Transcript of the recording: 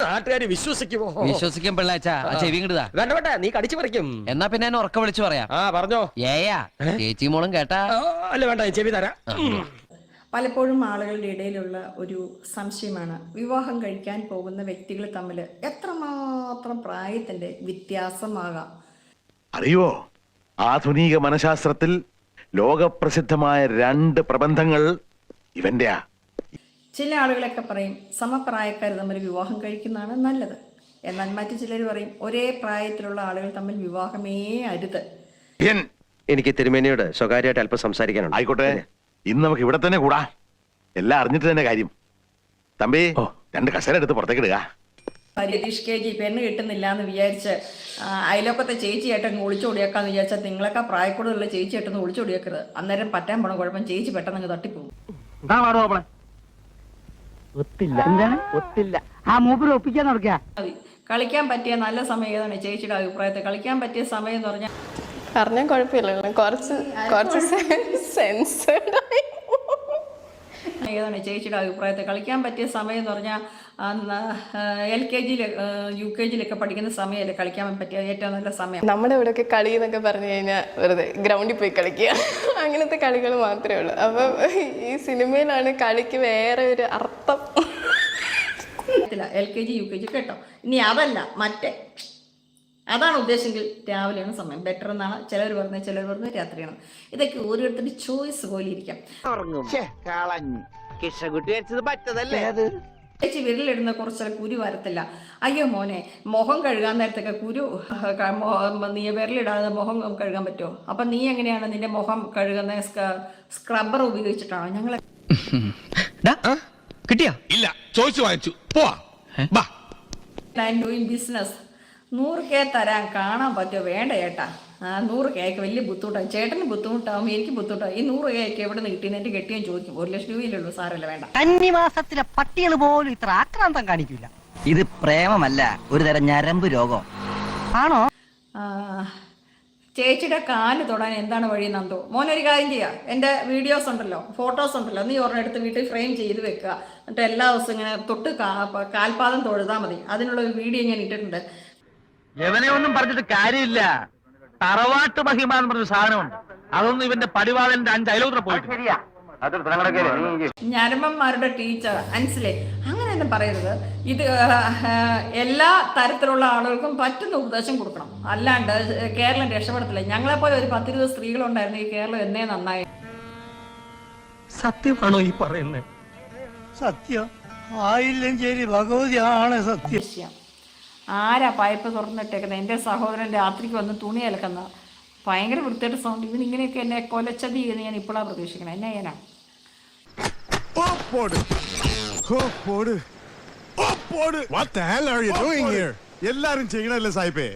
നാട്ടുകാര് വിശ്വസിക്കുമോ? വിശ്വസിക്കും പിള്ളാച്ച. ചെവി കിട്ടുക വേണ്ട വേണ്ട, നീ കടിച്ചു പറിക്കും. എന്നാ പിന്നെ എന്നെ ഉറക്ക വിളിച്ചു പറയാം. പറഞ്ഞോ. ഏയാ ചേച്ചി മോളും കേട്ടാ? അല്ല വേണ്ട, ചെവി തരാം. പലപ്പോഴും ആളുകളുടെ ഇടയിലുള്ള ഒരു സംശയമാണ്, വിവാഹം കഴിക്കാൻ പോകുന്ന വ്യക്തികൾ തമ്മിൽ എത്രമാത്രം പ്രായത്തിന്റെ വ്യത്യാസമാകാം. അറിയോ, ആധുനിക മനഃശാസ്ത്രത്തിൽ ലോകപ്രസിദ്ധമായ 2 പ്രബന്ധങ്ങൾ ഇവന്റെയാ. ചില ആളുകളൊക്കെ പറയും സമപ്രായക്കാർ തമ്മിൽ വിവാഹം കഴിക്കുന്നതാണ് നല്ലത്. എന്നാൽ മറ്റു ചിലർ പറയും ഒരേ പ്രായത്തിലുള്ള ആളുകൾ തമ്മിൽ വിവാഹമേ അരുത്. എനിക്ക് തിരുമേനിയോട് സ്വകാര്യമായിട്ട് അല്പം സംസാരിക്കാനുണ്ട്. ആയിക്കോട്ടെ, ഇന്ന് നമുക്ക് ഇവിടെ തന്നെ കൂടാ. എല്ലാം അറിഞ്ഞിട്ട് തന്നെ കാര്യം. തമ്പി, 2 കസേര എടുത്ത് പുറത്തേക്ക് ഇടുക. രതീഷ് KG പെണ്ണ് കിട്ടുന്നില്ല എന്ന് വിചാരിച്ച് അയലോക്കത്തെ ചേച്ചിയായിട്ടങ്ങ് ഒളിച്ചോടിയേക്കാന്ന് വിചാരിച്ചാൽ നിങ്ങളൊക്കെ പ്രായക്കൂടുതലുള്ള ചേച്ചിയായിട്ടൊന്ന് ഒളിച്ചോടിയേക്കരുത്. അന്നേരം പറ്റാൻ പോണ കുഴപ്പം ചേച്ചി പെട്ടെന്ന് തട്ടിപ്പോകും. കളിക്കാൻ പറ്റിയ നല്ല സമയം ഏതാണ് ചേച്ചിയുടെ അഭിപ്രായത്തിൽ? കളിക്കാൻ പറ്റിയ സമയം എന്ന് പറഞ്ഞാൽ പറഞ്ഞാൽ കുഴപ്പമില്ലല്ലോ, കുറച്ച് സെൻസേർഡ് ഏതാണ് ചേച്ചിയുടെ അഭിപ്രായത്തിൽ? കളിക്കാൻ പറ്റിയ സമയം എന്ന് പറഞ്ഞാൽ LKG UKG പഠിക്കുന്ന സമയമല്ലേ കളിക്കാൻ പറ്റിയ ഏറ്റവും നല്ല സമയം. നമ്മുടെ ഇവിടെയൊക്കെ കളി എന്നൊക്കെ പറഞ്ഞു കഴിഞ്ഞാൽ വെറുതെ ഗ്രൗണ്ടിൽ പോയി കളിക്കുക, അങ്ങനത്തെ കളികൾ മാത്രമേ ഉള്ളൂ. അപ്പം ഈ സിനിമയിലാണ് കളിക്ക് വേറെ ഒരു അർത്ഥം. LKG UKG കേട്ടോ. ഇനി അതല്ല മറ്റേ അതാണ് ഉദ്ദേശമെങ്കിൽ രാവിലെയാണ് സമയം ബെറ്റർ എന്നാണ് ചിലർ പറഞ്ഞത്, ചിലർ പറഞ്ഞത് രാത്രിയാണ്. ഇതൊക്കെ ഓരോരുത്തരുടെ ചോയ്സ് പോലെ ഇരിക്കാം. ചേച്ചി വിരലിടുന്ന കുറച്ച് കുരു വരത്തില്ല. അയ്യോ മോനെ, മുഖം കഴുകാൻ നേരത്തൊക്കെ കുരു നീ വിരലിടാതെ മുഖം കഴുകാൻ പറ്റുമോ? അപ്പം നീ എങ്ങനെയാണ് നിന്റെ മുഖം കഴുകുന്ന? സ്ക്രബ്ബർ ഉപയോഗിച്ചിട്ടാണോ? ഞങ്ങൾ കിട്ടിയാ ഇല്ല, ചോദിച്ചു വാങ്ങിച്ചു പോവാ. ബിസിനസ് 100K തരാൻ കാണാൻ പറ്റുമോ? വേണ്ട ചേട്ടാ, 100K വലിയ ബുദ്ധിമുട്ടാണ്. ചേട്ടന് ബുദ്ധിമുട്ടാവും, എനിക്ക് ബുദ്ധിമുട്ടാവും. ഈ 100K എവിടെ നിന്ന് കിട്ടിയെന്ന് എന്റെ കെട്ടിയും ചോദിക്കും. 1 ലക്ഷം രൂപയിലുള്ളൂ, സാരല്ല വേണ്ട. കന്നിമാസത്തിലെ പട്ടികൾ പോലും ഇത്ര ആക്രാന്തം കാണിക്കില്ല. ഇത് പ്രേമമല്ല, ഒരു തരം ഞരമ്പ് രോഗം ആണോ? ചേച്ചിയുടെ കാല് തൊടാൻ എന്താണ് വഴി നന്ദോ? മോനൊരു കാര്യം ചെയ്യാം, എൻ്റെ വീഡിയോസ് ഉണ്ടല്ലോ, ഫോട്ടോസ് ഉണ്ടല്ലോ, നീ ഒരെണ്ണം എടുത്ത് വീട്ടിൽ ഫ്രെയിം ചെയ്ത് വെക്കുക. എന്നിട്ട് എല്ലാ ദിവസവും ഇങ്ങനെ തൊട്ട് കാൽപാദം തൊഴുതാൽ മതി. അതിനുള്ള ഒരു വീഡിയോ ഞാൻ ഇട്ടിട്ടുണ്ട്. ഇവനെ ഒന്നും പറഞ്ഞിട്ട് കാര്യമില്ല. തറവാട്ട് മഹിമ എന്ന് പറഞ്ഞ സാധനമുണ്ട്, അതൊന്നും ഇവന്റെ പടിവാളന്റെ 5 അയലോത്ര പോയിട്ട്. ഞരമ്പന്മാരുടെ ടീച്ചർ മനസ്സിലേ, അങ്ങനെയൊന്നും പറയരുത്. ഇത് എല്ലാ തരത്തിലുള്ള ആളുകൾക്കും പറ്റുന്ന ഉപദേശം കൊടുക്കണം, അല്ലാണ്ട് കേരളം രക്ഷപ്പെടത്തില്ല. ഞങ്ങളെപ്പോലെ ഒരു 10-20 സ്ത്രീകളുണ്ടായിരുന്നു ഈ കേരളം എന്നേ നന്നായി. സത്യമാണോ ഈ പറയുന്നത്? സത്യം ആയില്ലെങ്കിൽ ഭഗവതിയാണ് സത്യം. ആരാ പൈപ്പ് തുറന്നിട്ടേക്കുന്നത്? എൻ്റെ സഹോദരൻ രാത്രിക്ക് വന്ന് തുണി അലക്കുന്ന ഭയങ്കര വൃത്തിയായിട്ട് സൗണ്ട്. ഇവൻ ഇങ്ങനെയൊക്കെ എന്നെ കൊലച്ചതി ചെയ്യുന്ന ഞാൻ ഇപ്പോഴാണ് പ്രതീക്ഷിക്കണം. എന്നെ ചെയ്യാനാ? എല്ലാരും ചെയ്യണല്ലേ സായിപ്പേ?